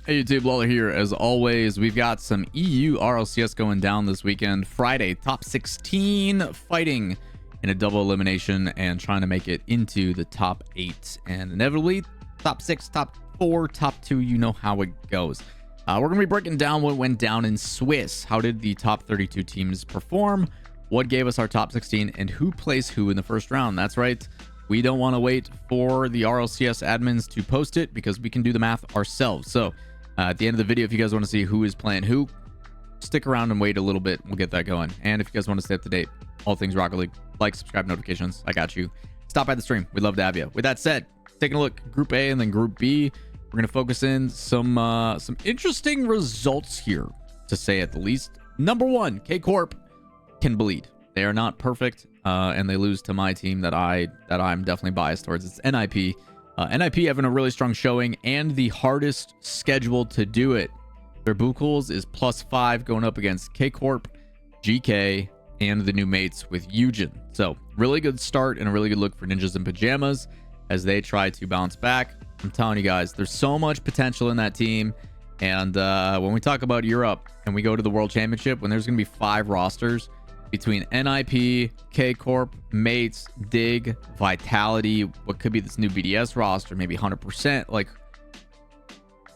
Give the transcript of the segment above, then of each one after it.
Hey YouTube, Lawler here. As always, we've got some EU RLCS going down this weekend. Friday, top 16 fighting in a double elimination and trying to make it into the top 8. And inevitably, top 6, top 4, top 2, you know how it goes. We're going to be breaking down what went down in Swiss. How did the top 32 teams perform? What gave us our top 16? And who plays who in the first round? That's right. We don't want to wait for the RLCS admins to post it because we can do the math ourselves. So at the end of the video, if you guys want to see who is playing who, stick around and wait a little bit. We'll get that going. And if you guys want to stay up to date, all things Rocket League, like, subscribe, notifications. I got you. Stop by the stream. We'd love to have you. With that said, taking a look, Group A and then Group B, we're going to focus in some interesting results here, to say at the least. Number one, K Corp can bleed. They are not perfect, and they lose to my team that I'm definitely biased towards. It's NIP. NIP having a really strong showing and the hardest schedule to do it. Their Bukals is +5 going up against K Corp, GK, and the new mates with Eugen. So really good start and a really good look for Ninjas in Pajamas as they try to bounce back. I'm telling you guys, there's so much potential in that team. And when we talk about Europe and we go to the World Championship, when there's going to be 5 rosters between NIP, K Corp, Mates, Dig, Vitality, what could be this new BDS roster, maybe 100%. Like,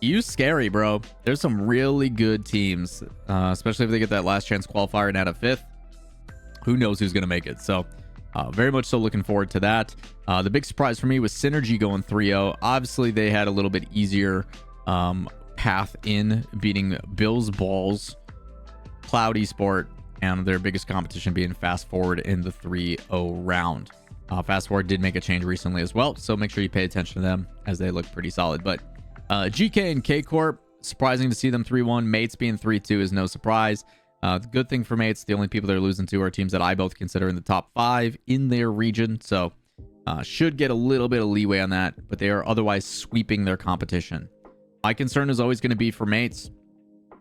you scary, bro. There's some really good teams, especially if they get that last chance qualifier and add a 5th. Who knows who's going to make it? So very much so looking forward to that. The big surprise for me was Synergy going 3-0. Obviously, they had a little bit easier path in beating Bill's Balls, Cloud Esport, and their biggest competition being Fast Forward in the 3-0 round. Fast Forward did make a change recently as well, so make sure you pay attention to them as they look pretty solid. But GK and K Corp, surprising to see them 3-1. Mates being 3-2 is no surprise. The good thing for Mates, the only people they're losing to are teams that I both consider in the top 5 in their region, so should get a little bit of leeway on that, but they are otherwise sweeping their competition. My concern is always going to be for Mates.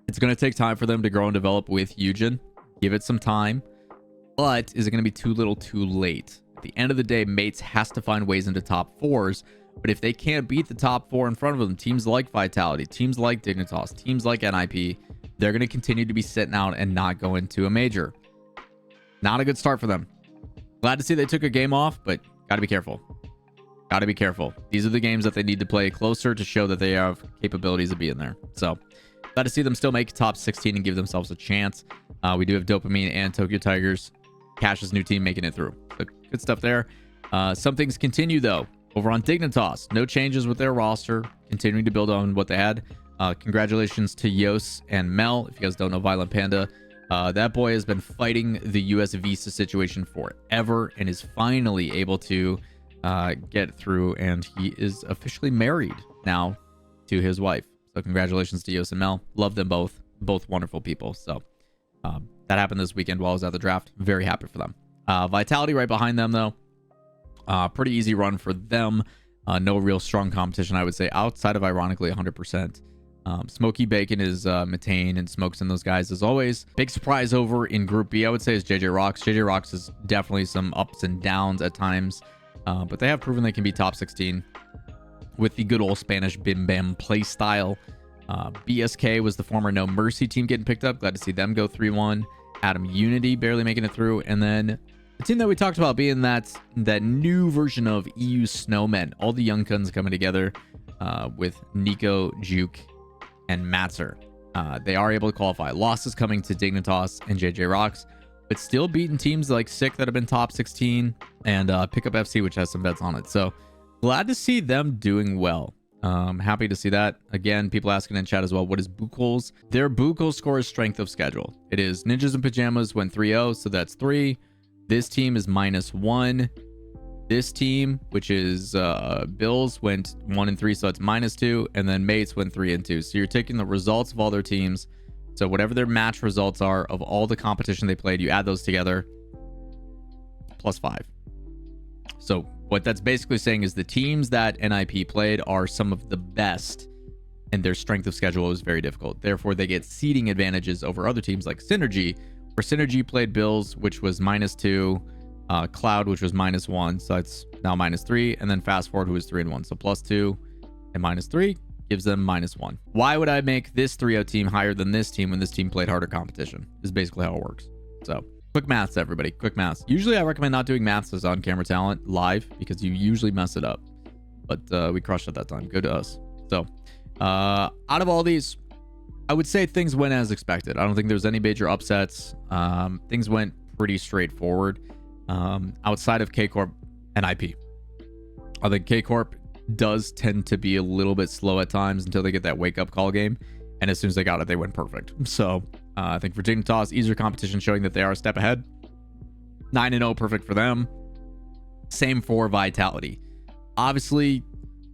It's going to take time for them to grow and develop with Eugen. Give it some time, but is it going to be too little too late? At the end of the day, Mates has to find ways into top 4s, but if they can't beat the top 4 in front of them, teams like Vitality, teams like Dignitas, teams like NIP, they're going to continue to be sitting out and not go into a major. Not a good start for them. Glad to see they took a game off, but got to be careful. Got to be careful. These are the games that they need to play closer to show that they have capabilities of being there. So glad to see them still make top 16 and give themselves a chance. We do have Dopamine and Tokyo Tigers, Cash's new team, making it through. So good stuff there. Some things continue, though. Over on Dignitas, no changes with their roster, continuing to build on what they had. Congratulations to Yos and Mel. If you guys don't know Violent Panda, that boy has been fighting the US visa situation forever and is finally able to get through, and he is officially married now to his wife. So congratulations to Yos and Mel. Love them both. Both wonderful people. So that happened this weekend while I was at the draft. Very happy for them. Vitality right behind them, though. Pretty easy run for them. No real strong competition, I would say, outside of, ironically, 100%. Smokey Bacon is Matane and Smokes and those guys, as always. Big surprise over in Group B, I would say, is JJ Rocks. JJ Rocks is definitely some ups and downs at times, but they have proven they can be top 16 with the good old Spanish Bim Bam play style. BSK was the former No Mercy team getting picked up. Glad to see them go 3-1. Adam Unity barely making it through. And then the team that we talked about being that new version of EU Snowmen. All the young guns coming together with Nico, Juke, and Matzer. They are able to qualify. Losses coming to Dignitas and JJ Rocks, but still beating teams like Sick that have been top 16 and Pickup FC, which has some bets on it. So glad to see them doing well. Happy to see that. Again, people asking in chat as well, what is Bukals? Their Bukal score is strength of schedule. It is Ninjas in Pajamas went 3-0, so that's 3. This team is -1. This team, which is Bills, went 1-3, so it's -2. And then Mates went 3-2. So you're taking the results of all their teams. So whatever their match results are of all the competition they played, you add those together, +5. So what that's basically saying is the teams that NIP played are some of the best, and their strength of schedule is very difficult. Therefore, they get seeding advantages over other teams like Synergy, where Synergy played Bills, which was -2, Cloud, which was -1, so it's now -3, and then Fast Forward, who was 3-1, so +2 and -3. gives them -1. Why would I make this 3-0 team higher than this team when this team played harder competition? Is basically how it works. So quick maths, everybody. Quick maths. Usually I recommend not doing maths as on-camera talent live because you usually mess it up. But we crushed it that time. Good to us. So out of all these, I would say things went as expected. I don't think there's any major upsets. Things went pretty straightforward outside of K Corp and IP. I think K Corp does tend to be a little bit slow at times until they get that wake up call game. And as soon as they got it, they went perfect. So I think for Dignitas, easier competition showing that they are a step ahead. 9-0, perfect for them. Same for Vitality. Obviously,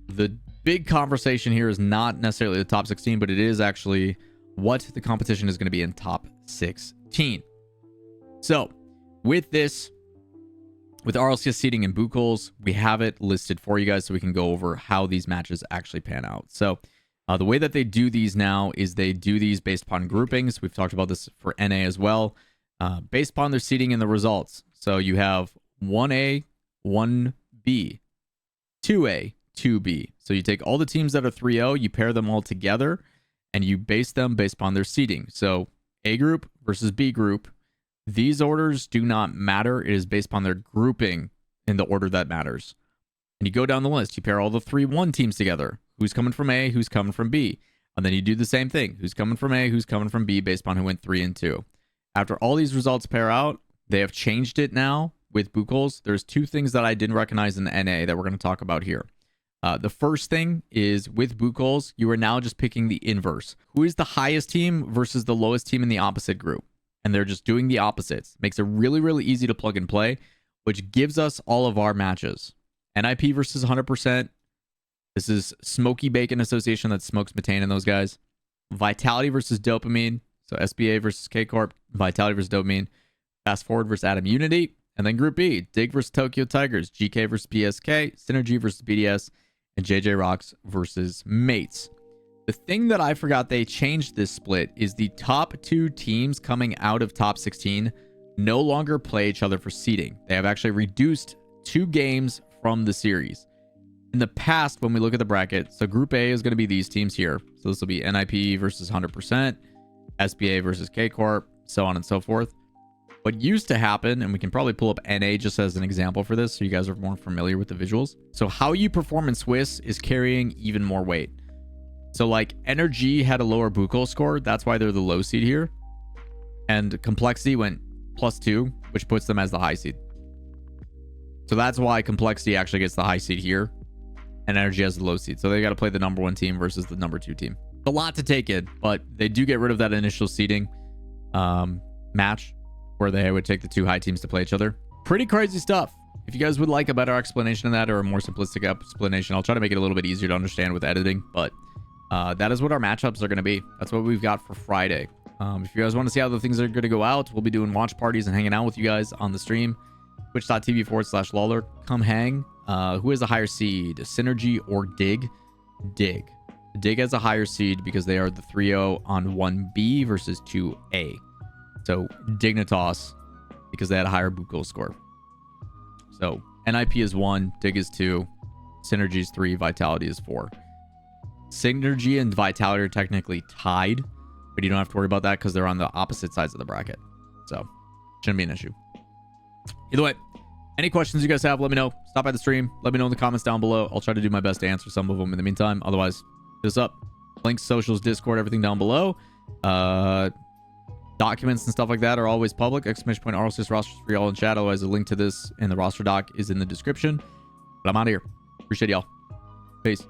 the big conversation here is not necessarily the top 16, but it is actually what the competition is going to be in top 16. So with this, with RLCS seeding and boot goals, we have it listed for you guys so we can go over how these matches actually pan out. So the way that they do these now is they do these based upon groupings. We've talked about this for NA as well, based upon their seeding and the results. So you have 1A, 1B, 2A, 2B. So you take all the teams that are 3-0, you pair them all together, and you base them based upon their seeding. So A group versus B group. These orders do not matter. It is based upon their grouping in the order that matters. And you go down the list. You pair all the 3-1 teams together. Who's coming from A, who's coming from B. And then you do the same thing. Who's coming from A, who's coming from B based upon who went 3 and 2. After all these results pair out, they have changed it now with boot goals. There's two things that I didn't recognize in the NA that we're going to talk about here. The first thing is with boot goals, you are now just picking the inverse. Who is the highest team versus the lowest team in the opposite group? And they're just doing the opposites. Makes it really, really easy to plug and play, which gives us all of our matches. NIP versus 100%. This is Smoky Bacon Association that smokes methane and those guys. Vitality versus Dopamine. So SBA versus K Corp. Vitality versus Dopamine. Fast Forward versus Atom Unity. And then Group B. Dig versus Tokyo Tigers. GK versus PSK. Synergy versus BDS. And JJ Rocks versus Mates. The thing that I forgot they changed this split is the top 2 teams coming out of top 16 no longer play each other for seeding. They have actually reduced 2 games from the series. In the past, when we look at the bracket, so Group A is going to be these teams here. So this will be NIP versus 100%, SBA versus K Corp, so on and so forth. What used to happen, and we can probably pull up NA just as an example for this so you guys are more familiar with the visuals. So how you perform in Swiss is carrying even more weight. So like Energy had a lower boot goal score. That's why they're the low seed here. And Complexity went +2, which puts them as the high seed. So that's why Complexity actually gets the high seed here. And Energy has the low seed. So they got to play the number 1 team versus the number 2 team. A lot to take in, but they do get rid of that initial seeding match where they would take the 2 high teams to play each other. Pretty crazy stuff. If you guys would like a better explanation of that or a more simplistic explanation, I'll try to make it a little bit easier to understand with editing, but that is what our matchups are going to be. That's what we've got for Friday. If you guys want to see how the things are going to go out, we'll be doing watch parties and hanging out with you guys on the stream. Twitch.tv/Lawler. Come hang. Who has a higher seed? Synergy or Dig? Dig. Dig has a higher seed because they are the 3-0 on 1B versus 2A. So Dignitas, because they had a higher boot goal score. So NIP is 1, Dig is 2, Synergy is 3, Vitality is 4. Synergy and Vitality are technically tied, but you don't have to worry about that because they're on the opposite sides of the bracket. So shouldn't be an issue. Either way, any questions you guys have, let me know. Stop by the stream. Let me know in the comments down below. I'll try to do my best to answer some of them in the meantime. Otherwise, hit us up. Links, socials, Discord, everything down below. Documents and stuff like that are always public. Exclamation point RLCS rosters for y'all in chat. Otherwise, a link to this in the roster doc is in the description. But I'm out of here. Appreciate y'all. Peace.